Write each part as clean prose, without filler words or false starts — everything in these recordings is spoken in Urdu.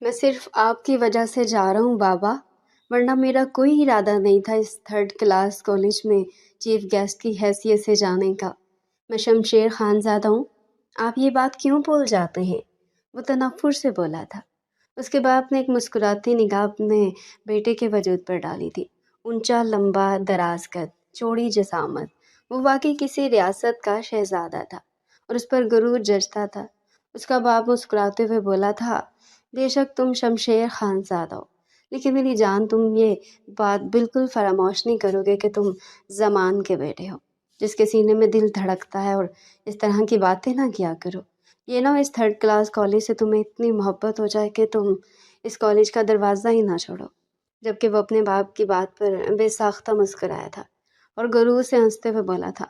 میں صرف آپ کی وجہ سے جا رہا ہوں بابا، ورنہ میرا کوئی ارادہ نہیں تھا اس تھرڈ کلاس کالج میں چیف گیسٹ کی حیثیت سے جانے کا۔ میں شمشیر خان زادہ ہوں، آپ یہ بات کیوں بھول جاتے ہیں؟ وہ تنفر سے بولا تھا۔ اس کے باپ نے ایک مسکراتی نگاہ اپنے بیٹے کے وجود پر ڈالی تھی۔ اونچا، لمبا، دراز قد، چوڑی جسامت، وہ واقعی کسی ریاست کا شہزادہ تھا اور اس پر غرور جچتا تھا۔ اس کا باپ مسکراتے ہوئے بولا تھا، بے شک تم شمشیر خان زادہ ہو، لیکن میری جان تم یہ بات بالکل فراموش نہیں کرو گے کہ تم زمان کے بیٹے ہو، جس کے سینے میں دل دھڑکتا ہے، اور اس طرح کی باتیں نہ کیا کرو۔ یہ نہ اس تھرڈ کلاس کالج سے تمہیں اتنی محبت ہو جائے کہ تم اس کالج کا دروازہ ہی نہ چھوڑو۔ جبکہ وہ اپنے باپ کی بات پر بے ساختہ مسکرایا تھا اور غرور سے ہنستے ہوئے بولا تھا،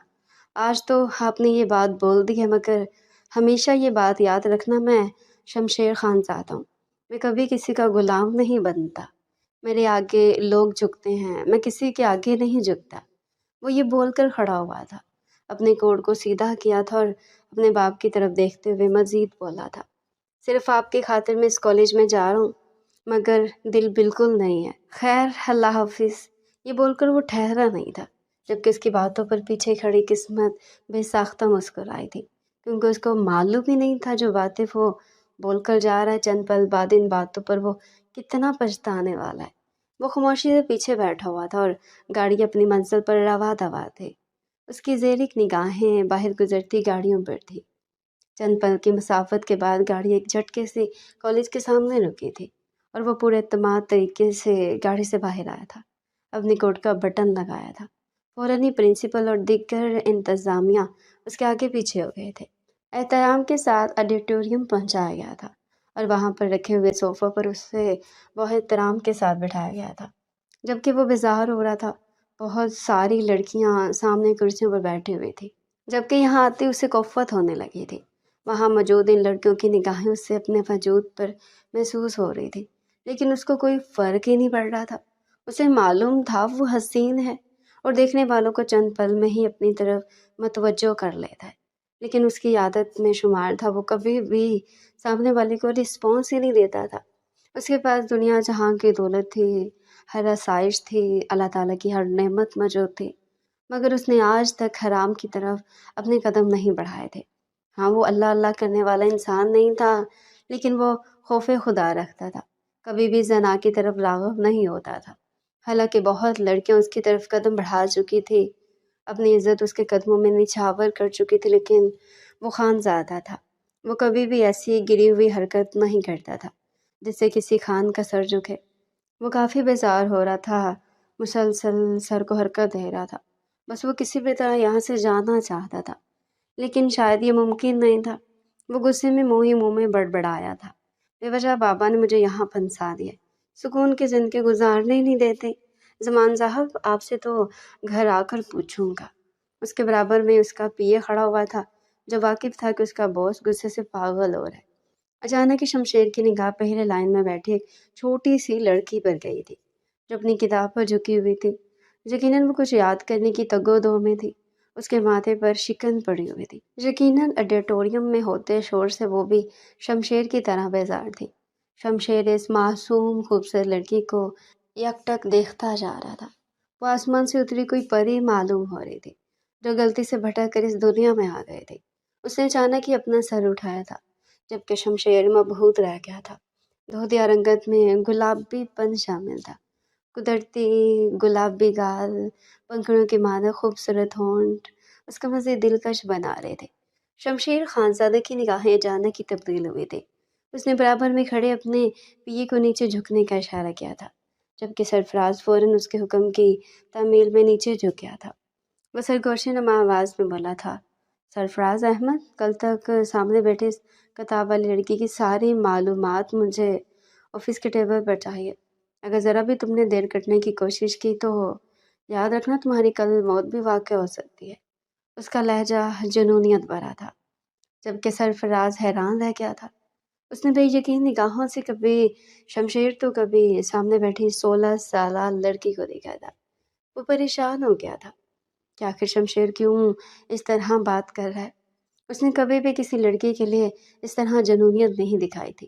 آج تو آپ نے یہ بات بول دی ہے، مگر ہمیشہ یہ بات یاد رکھنا، میں شمشیر خان زادہ ہوں، میں کبھی کسی کا غلام نہیں بنتا۔ میرے آگے لوگ جھکتے ہیں، میں کسی کے آگے نہیں جھکتا۔ وہ یہ بول کر کھڑا ہوا تھا، اپنے کوٹ کو سیدھا کیا تھا اور اپنے باپ کی طرف دیکھتے ہوئے مزید بولا تھا، صرف آپ کی خاطر میں اس کالج میں جا رہا ہوں، مگر دل بالکل نہیں ہے۔ خیر، اللہ حافظ۔ یہ بول کر وہ ٹھہرا نہیں تھا، جبکہ اس کی باتوں پر پیچھے کھڑی قسمت بے ساختہ مسکرائی تھی، کیونکہ اس کو معلوم ہی نہیں تھا جو باتیں وہ بول کر جا رہا ہے، چند پل بعد ان باتوں پر وہ کتنا پچھتانے والا ہے۔ وہ خاموشی سے پیچھے بیٹھا ہوا تھا اور گاڑی اپنی منزل پر رواں دواں تھے۔ اس کی زیرک نگاہیں باہر گزرتی گاڑیوں پر تھی۔ چند پل کی مسافت کے بعد گاڑی ایک جھٹکے سے کالج کے سامنے رکی تھی اور وہ پورے اعتماد طریقے سے گاڑی سے باہر آیا تھا، اپنی کوٹ کا بٹن لگایا تھا۔ فوراً ہی پرنسپل اور دیگر انتظامیہ اس کے آگے پیچھے ہو گئے تھے۔ احترام کے ساتھ آڈیٹوریم پہنچایا گیا تھا اور وہاں پر رکھے ہوئے صوفہ پر اسے بہت احترام کے ساتھ بٹھایا گیا تھا۔ جبکہ وہ بیزار ہو رہا تھا، بہت ساری لڑکیاں سامنے کرسیوں پر بیٹھی ہوئی تھی، جبکہ یہاں آتے اسے کفت ہونے لگی تھی۔ وہاں موجود ان لڑکیوں کی نگاہیں اس سے اپنے وجود پر محسوس ہو رہی تھی، لیکن اس کو کوئی فرق ہی نہیں پڑ رہا تھا۔ اسے معلوم تھا وہ حسین ہے اور دیکھنے والوں کو چند پل میں ہی اپنی طرف متوجہ کر لیتا ہے، لیکن اس کی عادت میں شمار تھا وہ کبھی بھی سامنے والے کو رسپانس ہی نہیں دیتا تھا۔ اس کے پاس دنیا جہاں کی دولت تھی، ہر آسائش تھی، اللہ تعالیٰ کی ہر نعمت موجود تھی، مگر اس نے آج تک حرام کی طرف اپنے قدم نہیں بڑھائے تھے۔ ہاں، وہ اللہ اللہ کرنے والا انسان نہیں تھا، لیکن وہ خوف خدا رکھتا تھا، کبھی بھی زنا کی طرف راغب نہیں ہوتا تھا۔ حالانکہ بہت لڑکیاں اس کی طرف قدم بڑھا چکی تھی، اپنی عزت اس کے قدموں میں نچھاور کر چکی تھی، لیکن وہ خان زادہ تھا۔ وہ کبھی بھی ایسی گری ہوئی حرکت نہیں کرتا تھا جس سے کسی خان کا سر جھکے۔ وہ کافی بیزار ہو رہا تھا، مسلسل سر کو حرکت دے رہا تھا، بس وہ کسی بھی طرح یہاں سے جانا چاہتا تھا، لیکن شاید یہ ممکن نہیں تھا۔ وہ غصے میں منہ ہی منہ میں بڑبڑایا تھا، بے وجہ بابا نے مجھے یہاں پھنسا دیا، سکون کی زندگی گزارنے نہیں دیتے۔ زمان صاحب، آپ سے تو گھر آ کر پوچھوں گا۔ اس کے برابر میں اس کا پی اے کھڑا ہوا تھا، جو واقف تھا کہ اس کا باس غصے سے پاگل ہو رہا ہے۔ اچانک ہی شمشیر کی نگاہ پہلے لائن میں بیٹھی ایک چھوٹی سی لڑکی پر گئی تھی، جو اپنی کتاب پر جھکی ہوئی تھی۔ یقیناً وہ کچھ یاد کرنے کی تگ و دو میں تھی، اس کے ماتھے پر شکن پڑی ہوئی تھی۔ یقیناً آڈیٹوریم میں ہوتے شور سے وہ بھی شمشیر کی طرح بیزار تھی۔ شمشیر اس معصوم خوبصورت لڑکی کو یک ٹک دیکھتا جا رہا تھا۔ وہ آسمان سے اتری کوئی پری معلوم ہو رہی تھی، جو غلطی سے بھٹک کر اس دنیا میں آ گئی تھی۔ اس نے اچانک ہی اپنا سر اٹھایا تھا، جبکہ شمشیر مبہوت رہ گیا تھا۔ دھوتیا رنگت میں گلابی پن شامل تھا، قدرتی گلابی گال، پنکھڑیوں کے مانے خوبصورت ہونٹ اس کا مزید دلکش بنا رہے تھے۔ شمشیر خان زادہ کی نگاہیں اچانک ہی تبدیل ہوئی تھی۔ اس نے برابر میں کھڑے اپنے پی اے کو نیچے جھکنے کا اشارہ کیا تھا، جبکہ سرفراز فوراً اس کے حکم کی تعمیل میں نیچے جھک گیا تھا۔ وہ سرگوشی نما آواز میں بولا تھا، سرفراز احمد، کل تک سامنے بیٹھے اس کتاب والی لڑکی کی ساری معلومات مجھے آفس کے ٹیبل پر چاہیے۔ اگر ذرا بھی تم نے دیر کرنے کی کوشش کی تو یاد رکھنا تمہاری کل موت بھی واقع ہو سکتی ہے۔ اس کا لہجہ جنونیت بھرا تھا، جبکہ سرفراز حیران رہ گیا تھا۔ اس نے بے یقین نگاہوں سے کبھی شمشیر تو کبھی سامنے بیٹھی 16 سالہ لڑکی کو دیکھا تھا۔ وہ پریشان ہو گیا تھا کہ آخر شمشیر کیوں اس طرح بات کر رہا ہے۔ اس نے کبھی بھی کسی لڑکی کے لیے اس طرح جنونیت نہیں دکھائی تھی۔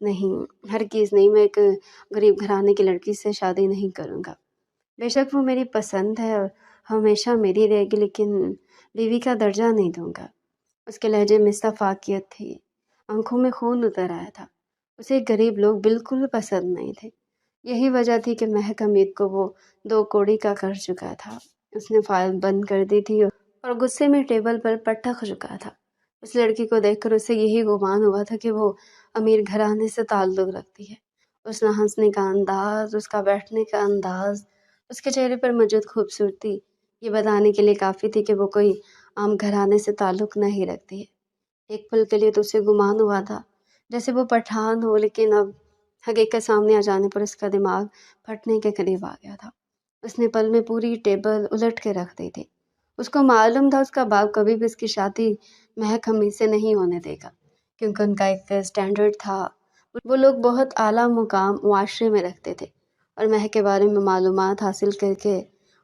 نہیں، ہرگز نہیں، میں ایک غریب گھرانے کی لڑکی سے شادی نہیں کروں گا۔ بے شک وہ میری پسند ہے اور ہمیشہ میری رہے گی، لیکن بیوی کا درجہ نہیں دوں گا۔ اس کے لہجے میں صفاقیت تھی، آنکھوں میں خون اتر آیا تھا۔ اسے غریب لوگ بالکل پسند نہیں تھے۔ یہی وجہ تھی کہ مہک حمید کو وہ 2 کوڑی کا کر چکا تھا۔ اس نے فائل بند کر دی تھی اور غصے میں ٹیبل پر پٹخ چکا تھا۔ اس لڑکی کو دیکھ کر اسے یہی گمان ہوا تھا کہ وہ امیر گھرانے سے تعلق رکھتی ہے۔ اس نے ہنسنے کا انداز، اس کا بیٹھنے کا انداز، اس کے چہرے پر موجود خوبصورتی یہ بتانے کے لیے کافی تھی کہ وہ کوئی عام گھرانے سے تعلق نہیں رکھتی ہے۔ ایک پل کے لیے تو اسے گمان ہوا تھا جیسے وہ پٹھان ہو، لیکن اب حقیقت سامنے آ جانے پر اس کا دماغ پھٹنے کے قریب آ گیا تھا۔ اس نے پل میں پوری ٹیبل الٹ کے رکھ دی تھی۔ اس کو معلوم تھا اس کا باپ کبھی بھی اس کی شادی مہک حمید سے نہیں ہونے دے گا، کیونکہ ان کا ایک سٹینڈرڈ تھا۔ وہ لوگ بہت اعلیٰ مقام معاشرے میں رکھتے تھے، اور مہک کے بارے میں معلومات حاصل کر کے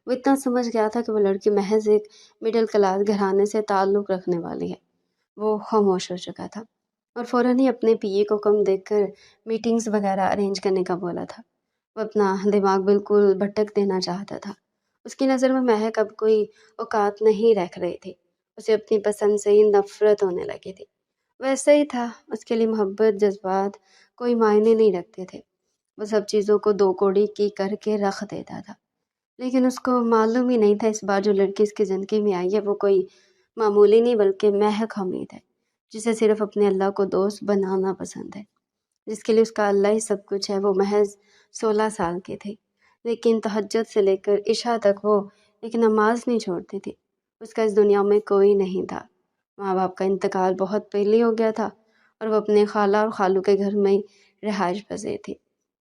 وہ اتنا سمجھ گیا تھا کہ وہ لڑکی محض ایک مڈل کلاس گھرانے سے تعلق رکھنے والی ہے۔ وہ خاموش ہو چکا تھا اور فوراً ہی اپنے پی اے کو کم دیکھ کر میٹنگز وغیرہ ارینج کرنے کا بولا تھا۔ وہ اپنا دماغ بالکل بھٹک دینا چاہتا تھا۔ اس کی نظر میں مہک اب کوئی اوقات نہیں رکھ رہی تھی۔ اسے اپنی پسند سے ہی نفرت ہونے لگی تھی۔ ویسا ہی تھا، اس کے لیے محبت، جذبات کوئی معنی نہیں رکھتے تھے۔ وہ سب چیزوں کو 2 کوڑی کی کر کے رکھ دیتا تھا، لیکن اس کو معلوم ہی نہیں تھا اس بار جو لڑکی اس کی زندگی میں آئی ہے وہ کوئی معمولی نہیں بلکہ مہک حمید ہے، جسے صرف اپنے اللہ کو دوست بنانا پسند ہے، جس کے لیے اس کا اللہ ہی سب کچھ ہے۔ وہ محض 16 سال کی تھی، لیکن تہجد سے لے کر عشاء تک وہ ایک نماز نہیں چھوڑتی تھی۔ اس کا اس دنیا میں کوئی نہیں تھا۔ ماں باپ کا انتقال بہت پہلے ہو گیا تھا اور وہ اپنے خالہ اور خالو کے گھر میں رہائش پذیر تھی۔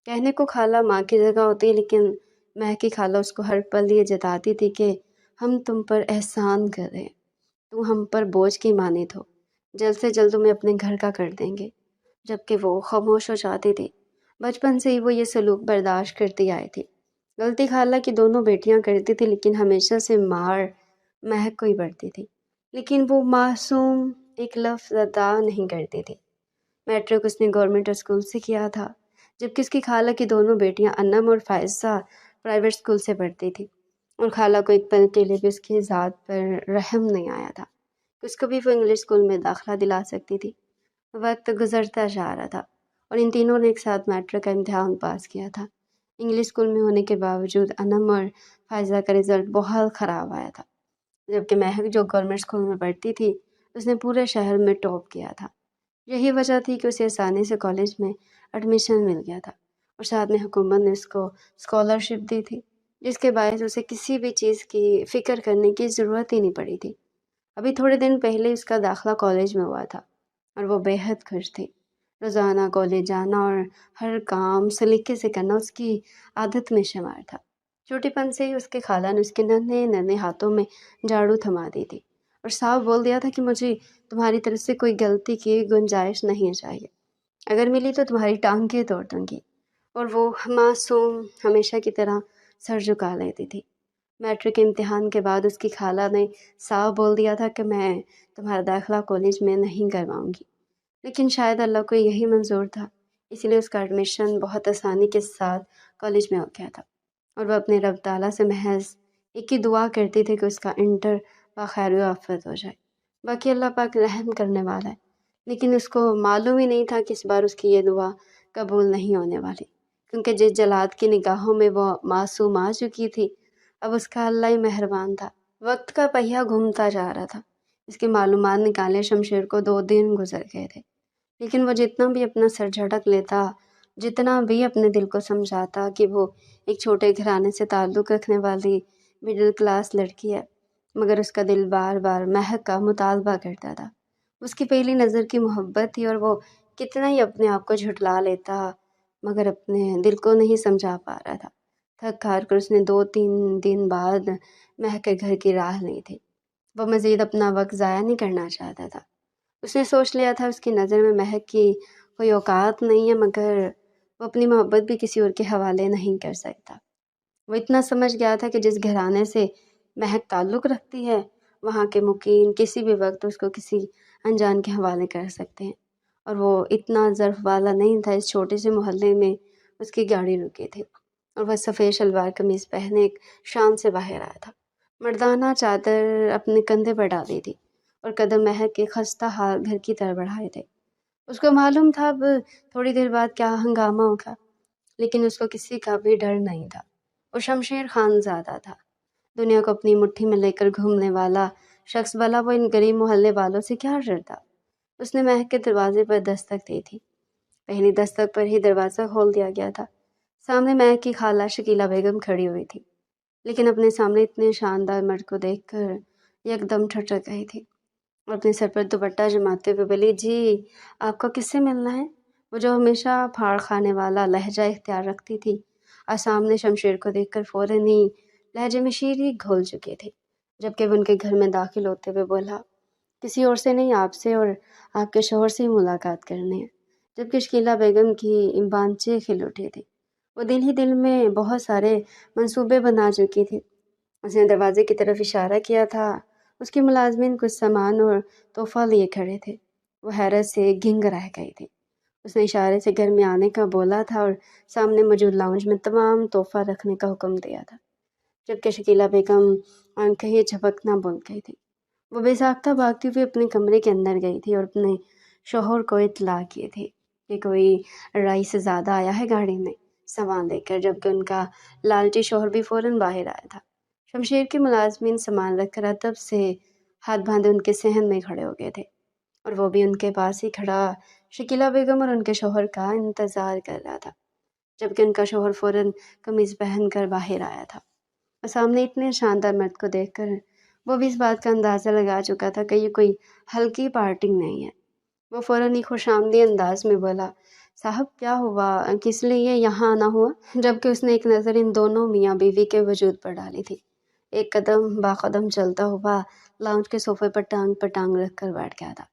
کہنے کو خالہ ماں کی جگہ ہوتی، لیکن مہک کی خالہ اس کو ہر پل یہ جتاتی تھی کہ ہم تم پر احسان کر رہے ہیں، تم ہم پر بوجھ کی مانند ہو، جلد سے جلد تمہیں اپنے گھر کا کر دیں گے، جبکہ وہ خاموش ہو جاتی تھی۔ بچپن سے ہی وہ یہ سلوک برداشت کرتی آئی تھی۔ غلطی خالہ کی دونوں بیٹیاں کرتی تھی، لیکن ہمیشہ سے مار مہک کو ہی پڑتی تھی، لیکن وہ معصوم ایک لفظ ادا نہیں کرتی تھی۔ میٹرک اس نے گورنمنٹ اسکول سے کیا تھا، جبکہ اس کی خالہ کی دونوں بیٹیاں انم اور فائزہ پرائیویٹ اسکول سے پڑھتی تھی، اور خالہ کو ایک پل کے لیے بھی اس کی ذات پر رحم نہیں آیا تھا کہ اس کو بھی وہ انگلش اسکول میں داخلہ دلا سکتی تھی۔ وقت گزرتا جا رہا تھا اور ان تینوں نے ایک ساتھ میٹرک کا امتحان پاس کیا تھا۔ انگلش اسکول میں ہونے کے باوجود انم اور فائزہ کا رزلٹ بہت خراب آیا تھا، جبکہ مہک جو گورنمنٹ اسکول میں پڑھتی تھی اس نے پورے شہر میں ٹاپ کیا تھا۔ یہی وجہ تھی کہ اسے آسانی سے کالج میں ایڈمیشن مل گیا تھا، اور ساتھ میں حکومت نے اس کو اسکالرشپ دی تھی، جس کے باعث اسے کسی بھی چیز کی فکر کرنے کی ضرورت ہی نہیں پڑی تھی۔ ابھی تھوڑے دن پہلے اس کا داخلہ کالج میں ہوا تھا اور وہ بے حد خوش تھی۔ روزانہ کالج جانا اور ہر کام سلیقے سے کرنا اس کی عادت میں شمار تھا۔ چھوٹی پن سے ہی اس کے خالہ نے اس کے ننھے ننھے ہاتھوں میں جھاڑو تھما دی تھی اور صاف بول دیا تھا کہ مجھے تمہاری طرف سے کوئی غلطی کی گنجائش نہیں چاہیے، اگر ملی تو تمہاری ٹانگیں توڑ دوں گی۔ اور وہ معصوم ہمیشہ کی طرح سر جھکا لیتی تھی۔ میٹرک امتحان کے بعد اس کی خالہ نے صاف بول دیا تھا کہ میں تمہارا داخلہ کالج میں نہیں کرواؤں گی، لیکن شاید اللہ کو یہی منظور تھا، اسی لیے اس کا ایڈمیشن بہت آسانی کے ساتھ کالج میں ہو گیا تھا، اور وہ اپنے رب تعالیٰ سے محض ایک ہی دعا کرتی تھی کہ اس کا انٹر بخیر و عافیت ہو جائے۔ باقی اللہ پاک رحم کرنے والا ہے، لیکن اس کو معلوم ہی نہیں تھا کہ اس بار اس کی یہ دعا قبول نہیں ہونے والی، کیونکہ جس جلاد کی نگاہوں میں وہ معصوم آ چکی تھی، اب اس کا اللہ ہی مہربان تھا۔ وقت کا پہیہ گھومتا جا رہا تھا۔ اس کی معلومات نکالے شمشیر کو 2 دن گزر گئے تھے، لیکن وہ جتنا بھی اپنا سر جھٹک لیتا، جتنا بھی اپنے دل کو سمجھاتا کہ وہ ایک چھوٹے گھرانے سے تعلق رکھنے والی مڈل کلاس لڑکی ہے، مگر اس کا دل بار بار مہک کا مطالبہ کرتا تھا۔ اس کی پہلی نظر کی محبت تھی، اور وہ کتنا ہی اپنے آپ کو جھٹلا لیتا مگر اپنے دل کو نہیں سمجھا پا رہا تھا۔ تھک ہار کر اس نے 2-3 دن بعد مہک کے گھر کی راہ لی تھی۔ وہ مزید اپنا وقت ضائع نہیں کرنا چاہتا تھا۔ اس نے سوچ لیا تھا اس کی نظر میں مہک کی کوئی اوقات نہیں ہے، مگر وہ اپنی محبت بھی کسی اور کے حوالے نہیں کر سکتا۔ وہ اتنا سمجھ گیا تھا کہ جس گھرانے سے مہک تعلق رکھتی ہے، وہاں کے مقیم کسی بھی وقت اس کو کسی انجان کے حوالے کر سکتے ہیں، اور وہ اتنا ظرف والا نہیں تھا، اس چھوٹے سے محلے میں اس کی گاڑی رکی تھی اور وہ سفید شلوار قمیض پہنے ایک شان سے باہر آیا تھا، مردانہ چادر اپنے کندھے پر ڈالی تھی اور قدم مہک کے خستہ حال گھر کی طرف بڑھائے تھے۔ اس کو معلوم تھا اب تھوڑی دیر بعد کیا ہنگامہ ہوگا، لیکن اس کو کسی کا بھی ڈر نہیں تھا۔ وہ شمشیر خان زادہ تھا، دنیا کو اپنی مٹھی میں لے کر گھومنے والا شخص، بھلا وہ ان غریب محلے والوں سے کیا ڈرتا۔ اس نے مہک کے دروازے پر دستک دی تھی، پہلی دستک پر ہی دروازہ کھول دیا گیا تھا۔ سامنے مہک کی خالہ شکیلہ بیگم کھڑی ہوئی تھی، لیکن اپنے سامنے اتنے شاندار مرد کو دیکھ کر یک دم ٹھٹک گئی تھی اور اپنے سر پر دوپٹہ جماتے ہوئے بولی، جی آپ کو کس سے ملنا ہے؟ وہ جو ہمیشہ پھاڑ کھانے والا لہجہ اختیار رکھتی تھی، اور سامنے شمشیر کو دیکھ کر فوراً ہی لہجے میں شیریں گھول چکی تھی، جبکہ وہ ان کے گھر میں داخل ہوتے ہوئے بولا، کسی اور سے نہیں، آپ سے اور آپ کے شوہر سے ہی ملاقات کرنی ہے۔ جبکہ شکیلہ بیگم کی بانچیں کھل اٹھی تھی، وہ دل ہی دل میں بہت سارے منصوبے بنا چکی تھی۔ اس نے دروازے کی طرف اشارہ کیا تھا، اس کے ملازمین کچھ سامان اور تحفہ لیے کھڑے تھے، وہ حیرت سے گنگ رہ گئی تھی۔ اس نے اشارے سے گھر میں آنے کا بولا تھا اور سامنے موجود لاؤنج میں تمام تحفہ رکھنے کا حکم دیا تھا، جبکہ شکیلہ بیگم آنکھیں ہی جھپکنا بھول گئی تھی۔ وہ بے ساختہ بھاگتی ہوئی اپنے کمرے کے اندر گئی تھی اور اپنے شوہر کو اطلاع کی تھی کہ کوئی رئیس زادہ آیا ہے گاڑی میں سامان لے کر، جبکہ ان کا لالچی شوہر بھی فوراً باہر آیا تھا۔ شمشیر کے ملازمین سامان رکھ کر ادب سے ہاتھ باندھے ان کے صحن میں کھڑے ہو گئے تھے، اور وہ بھی ان کے پاس ہی کھڑا شکیلہ بیگم اور ان کے شوہر کا انتظار کر رہا تھا، جبکہ ان کا شوہر فوراً قمیض پہن کر باہر آیا تھا۔ اور سامنے اتنے شاندار مرد کو دیکھ کر وہ بھی اس بات کا اندازہ لگا چکا تھا کہ یہ کوئی ہلکی پارٹی نہیں ہے۔ وہ فوراً ہی خوش آمدید انداز میں بولا، صاحب کیا ہوا، کس لیے یہاں آنا ہوا؟ جبکہ اس نے ایک نظر ان دونوں میاں بیوی کے وجود پر ڈالی تھی۔ ایک قدم با قدم چلتا ہوا لاؤنج کے صوفے پر ٹانگ رکھ کر بیٹھ گیا تھا،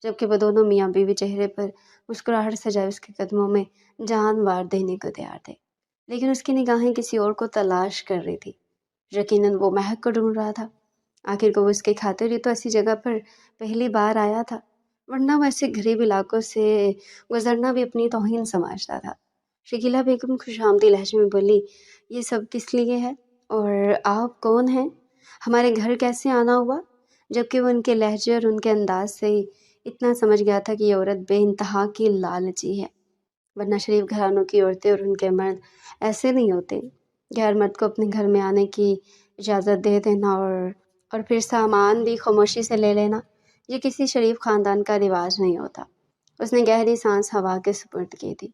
جبکہ وہ دونوں میاں بیوی چہرے پر مسکراہٹ سجائے اس کے قدموں میں جان وار دینے کو تیار تھے، لیکن اس کی نگاہیں کسی اور کو تلاش کر رہی تھی۔ یقیناً وہ مہک کو ڈھونڈ رہا تھا، آخر کو وہ اس کی خاطر ہی تو ایسی جگہ پر پہلی بار آیا تھا، ورنہ وہ ایسے غریب علاقوں سے گزرنا بھی اپنی توہین سمجھتا تھا۔ شکیلہ بیگم خوش آمدی لہجے میں بولی، یہ سب کس لیے ہے اور آپ کون ہیں؟ ہمارے گھر کیسے آنا ہوا؟ جبکہ وہ ان کے لہجے اور ان کے انداز سے ہی اتنا سمجھ گیا تھا کہ یہ عورت بے انتہا کی لالچی ہے، ورنہ شریف گھرانوں کی عورتیں اور ان کے مرد ایسے نہیں ہوتے۔ غیر مرد کو اپنے گھر میں آنے کی اجازت دے دینا اور پھر سامان بھی خاموشی سے لے لینا، یہ کسی شریف خاندان کا رواج نہیں ہوتا۔ اس نے گہری سانس ہوا کے سپرد کی تھی،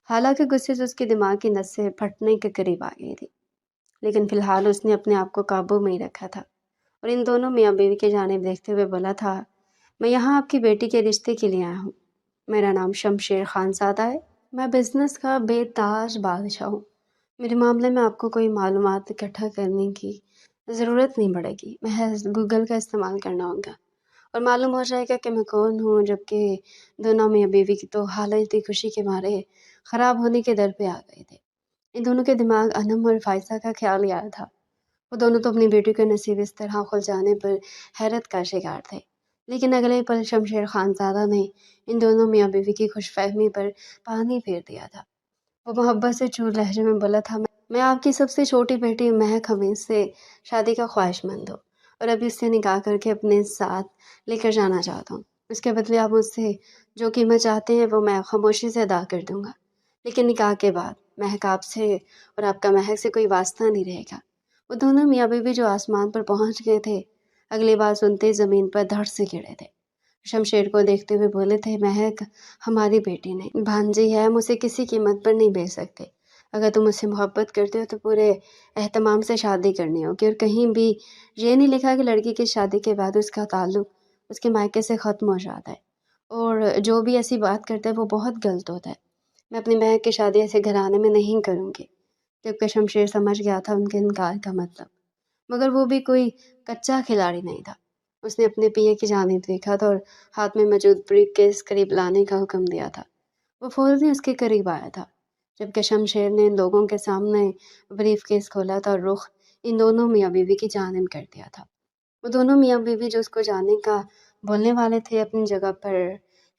حالانکہ غصے سے اس کے دماغ کی نسیں پھٹنے کے قریب آ گئی تھی، لیکن فی الحال اس نے اپنے آپ کو قابو میں ہی رکھا تھا اور ان دونوں میاں بیوی کی جانب دیکھتے ہوئے بولا تھا، میں یہاں آپ کی بیٹی کے رشتے کے لیے آیا ہوں۔ میرا نام شمشیر خان زادہ ہے، میں بزنس کا بے تاج بادشاہ ہوں۔ میرے معاملے میں آپ کو کوئی معلومات اکٹھا کرنے کی ضرورت نہیں پڑے گی، محض گوگل کا استعمال کرنا ہوگا اور معلوم ہو جائے گا کہ میں کون ہوں۔ جبکہ دونوں میاں بیوی کی تو حالت خوشی کے مارے خراب ہونے کے در پہ آ گئے تھے۔ ان دونوں کے دماغ انم اور فائزہ کا خیال ہی آیا تھا، وہ دونوں تو اپنی بیٹی کے نصیب اس طرح کھل جانے پر حیرت کا شکار تھے، لیکن اگلے پل شمشیر خان زادہ نے ان دونوں میاں بیوی کی خوش فہمی پر پانی پھیر دیا تھا۔ وہ محبت سے چور لہجے میں بولا تھا، میں آپ کی سب سے چھوٹی بیٹی مہک حمید سے شادی کا خواہش مند ہوں اور ابھی اس سے نکاح کر کے اپنے ساتھ لے کر جانا چاہتا ہوں۔ اس کے بدلے آپ مجھ سے جو قیمت چاہتے ہیں وہ میں خاموشی سے ادا کر دوں گا، لیکن نکاح کے بعد مہک آپ سے اور آپ کا مہک سے کوئی واسطہ نہیں رہے گا۔ وہ دونوں میاں بیوی جو آسمان پر پہنچ گئے تھے، اگلی بات سنتے زمین پر دھڑ سے گرے تھے۔ شمشیر کو دیکھتے ہوئے بولے تھے، مہک ہماری بیٹی نہیں، بھانجی ہے، ہم اسے کسی قیمت پر نہیں بیچ سکتے۔ اگر تم اس سے محبت کرتے ہو تو پورے اہتمام سے شادی کرنی ہوگی، اور کہیں بھی یہ نہیں لکھا کہ لڑکی کی شادی کے بعد اس کا تعلق اس کے مائکے سے ختم ہو جاتا ہے، اور جو بھی ایسی بات کرتا ہے وہ بہت غلط ہوتا ہے۔ میں اپنی مہک کی شادی ایسے گھرانے میں نہیں کروں گی۔ جبکہ شمشیر سمجھ گیا تھا ان کے انکار کا مطلب، مگر وہ بھی کوئی کچا کھلاڑی نہیں تھا۔ اس نے اپنے پیے کی جانب دیکھا تھا اور ہاتھ میں موجود بریف کیس قریب لانے کا حکم دیا تھا۔ وہ فوراً اس کے قریب آیا تھا، جبکہ شمشیر نے ان لوگوں کے سامنے بریف کیس کھولا تھا اور رخ ان دونوں میاں بیوی کی جانب کر دیا تھا۔ وہ دونوں میاں بیوی جو اس کو جانے کا بولنے والے تھے، اپنی جگہ پر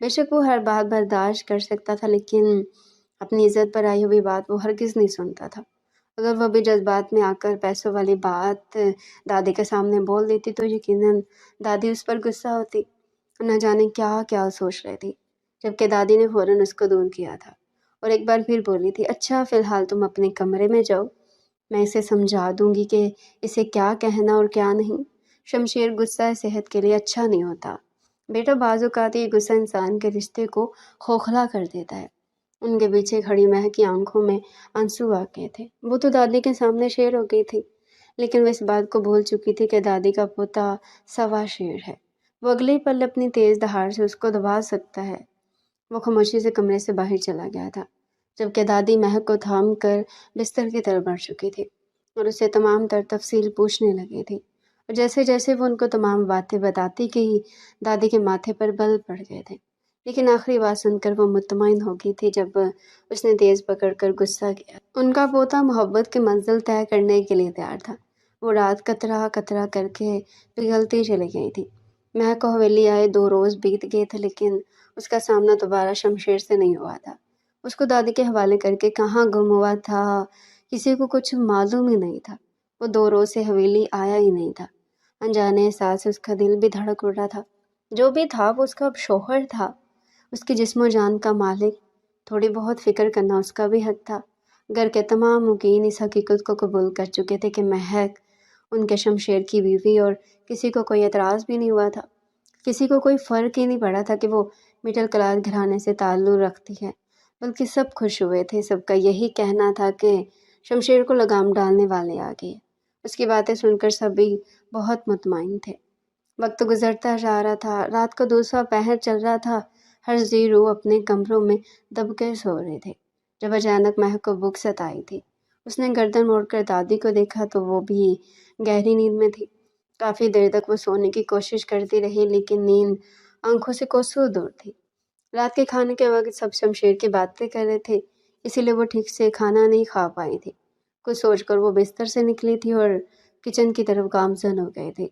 بے شک وہ ہر بات برداشت کر سکتا تھا، لیکن اپنی عزت پر آئی ہوئی بات وہ ہرگز نہیں سنتا تھا۔ اگر وہ بھی جذبات میں آ کر پیسوں والی بات دادی کے سامنے بول دیتی تو یقیناً دادی اس پر غصہ ہوتی، نہ جانے کیا کیا سوچ رہی تھی، جبکہ دادی نے فوراً اس کو دور کیا تھا اور ایک بار پھر بولی تھی، اچھا فی الحال تم اپنے کمرے میں جاؤ، میں اسے سمجھا دوں گی کہ اسے کیا کہنا اور کیا نہیں۔ شمشیر غصہ صحت کے لیے اچھا نہیں ہوتا بیٹا، بعض اوقات یہ غصہ انسان کے رشتے کو کھوکھلا کر دیتا ہے۔ ان کے پیچھے کھڑی مہک کی آنکھوں میں آنسو آ گئے تھے۔ وہ تو دادی کے سامنے شیر ہو گئی تھی، لیکن وہ اس بات کو بھول چکی تھی کہ دادی کا پوتا سوا شیر ہے، وہ اگلے ہی پل اپنی تیز دہاڑ سے اس کو دبا سکتا ہے۔ وہ خاموشی سے کمرے سے باہر چلا گیا تھا، جبکہ دادی مہک کو تھام کر بستر کی طرف بڑھ چکی تھی اور اسے تمام تر تفصیل پوچھنے لگی تھی، اور جیسے جیسے وہ ان کو تمام باتیں بتاتی گئی دادی کے ماتھے پر بل پڑ گئے تھے، لیکن آخری بات سن کر وہ مطمئن ہو گئی تھی جب اس نے تیز پکڑ کر غصہ کیا۔ ان کا پوتا محبت کی منزل طے کرنے کے لیے تیار تھا۔ وہ رات قطرہ قطرہ کر کے پگھلتی چلی گئی تھی۔ مہک کو حویلی آئے 2 روز بیت گئے تھے، لیکن اس کا سامنا دوبارہ شمشیر سے نہیں ہوا تھا۔ اس کو دادی کے حوالے کر کے کہاں گم ہوا تھا کسی کو کچھ معلوم ہی نہیں تھا۔ وہ 2 روز سے حویلی آیا ہی نہیں تھا۔ انجانے احساس سے اس کا دل بھی دھڑک اٹھا تھا۔ جو بھی تھا وہ اس کا شوہر تھا، اس کی جسم و جان کا مالک۔ تھوڑی بہت فکر کرنا اس کا بھی حق تھا۔ گھر کے تمام مقیم اس حقیقت کو قبول کر چکے تھے کہ مہک ان کے شمشیر کی بیوی، اور کسی کو کوئی اعتراض بھی نہیں ہوا تھا۔ کسی کو کوئی فرق ہی نہیں پڑا تھا کہ وہ مڈل کلاس گھرانے سے تعلق رکھتی ہے، بلکہ سب خوش ہوئے تھے۔ سب کا یہی کہنا تھا کہ شمشیر کو لگام ڈالنے والے آ گئے۔ اس کی باتیں سن کر سبھی بہت مطمئن تھے۔ وقت گزرتا جا رہا تھا، رات کا دوسرا پہر چل رہا تھا، ہر ذی روح اپنے کمروں میں دب کے سو رہے تھے، جب اچانک مہک کو بھوک ستائی تھی۔ اس نے گردن موڑ کر دادی کو دیکھا تو وہ بھی گہری نیند میں تھی۔ کافی دیر تک وہ سونے کی کوشش کرتی رہی، لیکن نیند آنکھوں سے کوسوں دور تھی۔ رات کے کھانے کے وقت سب شمشیر کی باتیں کر رہے تھے، اسی لیے وہ ٹھیک سے کھانا نہیں کھا پائی تھی۔ کچھ سوچ کر وہ بستر سے نکلی تھی اور کچن کی طرف گامزن ہو گئے تھے،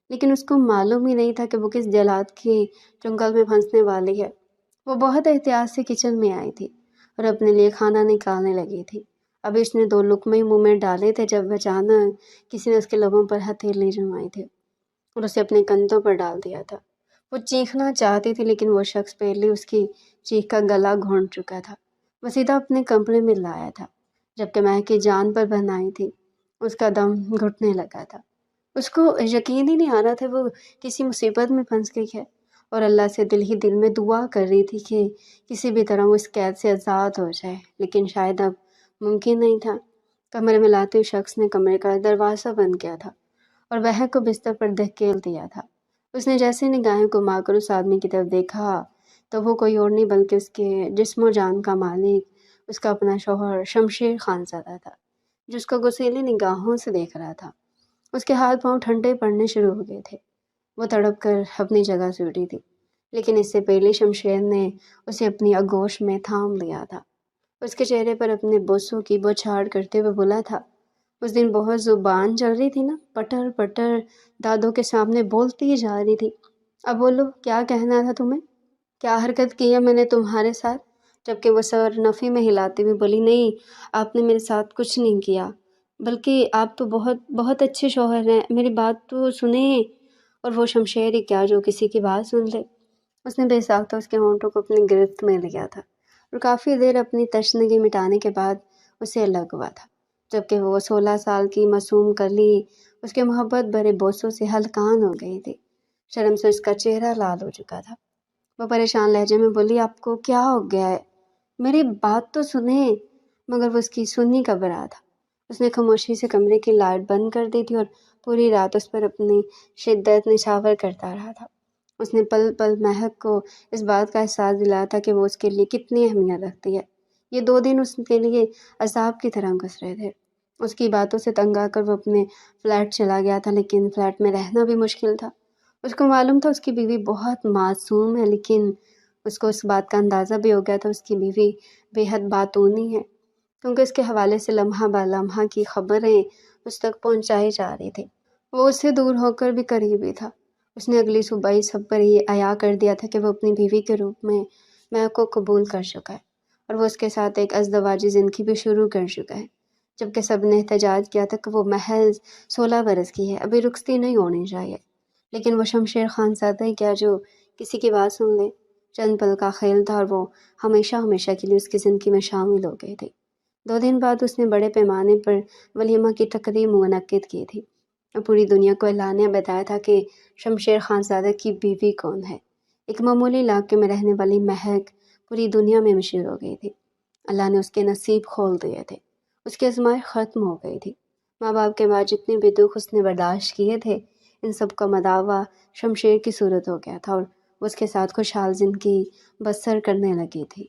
لیکن اس کو معلوم ہی نہیں تھا کہ وہ کس جلاد کی چنگل میں پھنسنے والی ہے۔ وہ بہت احتیاط سے کچن میں آئی تھی اور اپنے لیے کھانا نکالنے لگی تھی۔ ابھی اس نے 2 لقمے منہ میں ڈالے تھے جب اچانک کسی نے اس کے لبوں پر ہتھیلی جمائی تھی اور اسے اپنے کندھوں پر ڈال دیا تھا۔ وہ چیخنا چاہتی تھی، لیکن وہ شخص پہلے اس کی چیخ کا گلا گھونٹ چکا تھا۔ وہ سیدھا اپنے کمرے میں لایا تھا، جبکہ مہک کی جان پر بنائی تھی۔ اس کا دم گھٹنے لگا تھا۔ اس کو یقین ہی نہیں آ رہا تھا وہ کسی مصیبت میں پھنس گئی ہے، اور اللہ سے دل ہی دل میں دعا کر رہی تھی کہ کسی بھی طرح وہ اس قید سے آزاد ہو جائے، لیکن شاید اب ممکن نہیں تھا۔ کمرے میں لاتے ہوئے شخص نے کمرے کا دروازہ بند کیا تھا اور مہک کو بستر پر دھکیل دیا تھا۔ اس نے جیسے نگاہیں گھما کر اس آدمی کی طرف دیکھا تو وہ کوئی اور نہیں بلکہ اس کے جسم و جان کا مالک، اس کا اپنا شوہر شمشیر خان زادہ تھا، جو اس کو غصیلی نگاہوں سے دیکھ رہا تھا۔ اس کے ہاتھ پاؤں ٹھنڈے پڑنے شروع ہو گئے تھے۔ وہ تڑپ کر اپنی جگہ سے اٹھی تھی، لیکن اس سے پہلے شمشیر نے اسے اپنی آغوش میں تھام لیا تھا۔ اس کے چہرے پر اپنے بوسوں کی بوچھاڑ کرتے ہوئے بولا تھا، اس دن بہت زبان چل رہی تھی نا، پٹر پٹر دادوں کے سامنے بولتی ہی جا رہی تھی۔ اب بولو، کیا کہنا تھا تمہیں؟ کیا حرکت کی ہے میں نے تمہارے ساتھ؟ جبکہ وہ سر نفی میں ہلاتے ہوئے بولی، نہیں، آپ نے میرے ساتھ کچھ نہیں کیا، بلکہ آپ تو بہت بہت اچھے شوہر ہیں، میری بات تو سنیں۔ اور وہ شمشیر ہی کیا جو کسی کی بات سن لے۔ اس نے بے ساختہ اس کے ہونٹوں کو اپنی گرفت میں لیا تھا اور کافی دیر اپنی تشنگی مٹانے کے بعد اسے الگ ہوا تھا، جبکہ وہ 16 سال کی معصوم کلی اس کے محبت بھرے بوسوں سے ہلکان ہو گئی تھی۔ شرم سے اس کا چہرہ لال ہو چکا تھا۔ وہ پریشان لہجے میں بولی، آپ کو کیا ہو گیا ہے؟ میری بات تو سنیں۔ مگر وہ اس کی سننی کا برا تھا۔ اس نے خاموشی سے کمرے کی لائٹ بند کر دی تھی اور پوری رات اس پر اپنی شدت نچھاور کرتا رہا تھا۔ اس نے پل پل مہک کو اس بات کا احساس دلایا تھا کہ وہ اس کے لیے کتنی اہمیت رکھتی ہے۔ یہ 2 دن اس کے لیے عذاب کی طرح گزرے تھے۔ اس کی باتوں سے تنگ آ کر وہ اپنے فلیٹ چلا گیا تھا، لیکن فلیٹ میں رہنا بھی مشکل تھا۔ اس کو معلوم تھا اس کی بیوی بہت معصوم ہے، لیکن اس کو اس بات کا اندازہ بھی ہو گیا تھا اس کی بیوی بے حد باتونی ہے، کیونکہ اس کے حوالے سے لمحہ با لمحہ کی خبریں اس تک پہنچائی جا رہی تھی۔ وہ اس سے دور ہو کر بھی قریبی تھا۔ اس نے اگلی صبح ہی سب پر یہ عیا کر دیا تھا کہ وہ اپنی بیوی کے روپ میں مہک کو قبول کر چکا ہے اور وہ اس کے ساتھ ایک ازدواجی زندگی بھی شروع کر چکا ہے، جبکہ سب نے احتجاج کیا تھا کہ وہ محض 16 برس کی ہے، ابھی رخصتی نہیں ہونی چاہیے، لیکن وہ شمشیر خان زادہ ہی کیا جو کسی کی بات سن لے۔ چند پل کا کھیل تھا اور وہ ہمیشہ ہمیشہ کے لیے اس کی زندگی میں شامل ہو گئی تھی۔ 2 دن بعد اس نے بڑے پیمانے پر ولیمہ کی تقریب منعقد کی تھی اور پوری دنیا کو اعلانیہ بتایا تھا کہ شمشیر خان زادہ کی بیوی کون ہے۔ ایک معمولی علاقے میں رہنے والی مہک پوری دنیا میں مشہور ہو گئی تھی۔ اللہ نے اس کے نصیب کھول دیے تھے، اس کی آزمائش ختم ہو گئی تھی۔ ماں باپ کے بعد جتنے بھی دکھ اس نے برداشت کیے تھے، ان سب کا مداوع شمشیر کی صورت ہو گیا تھا اور وہ اس کے ساتھ خوشحال زندگی بسر کرنے لگی تھی۔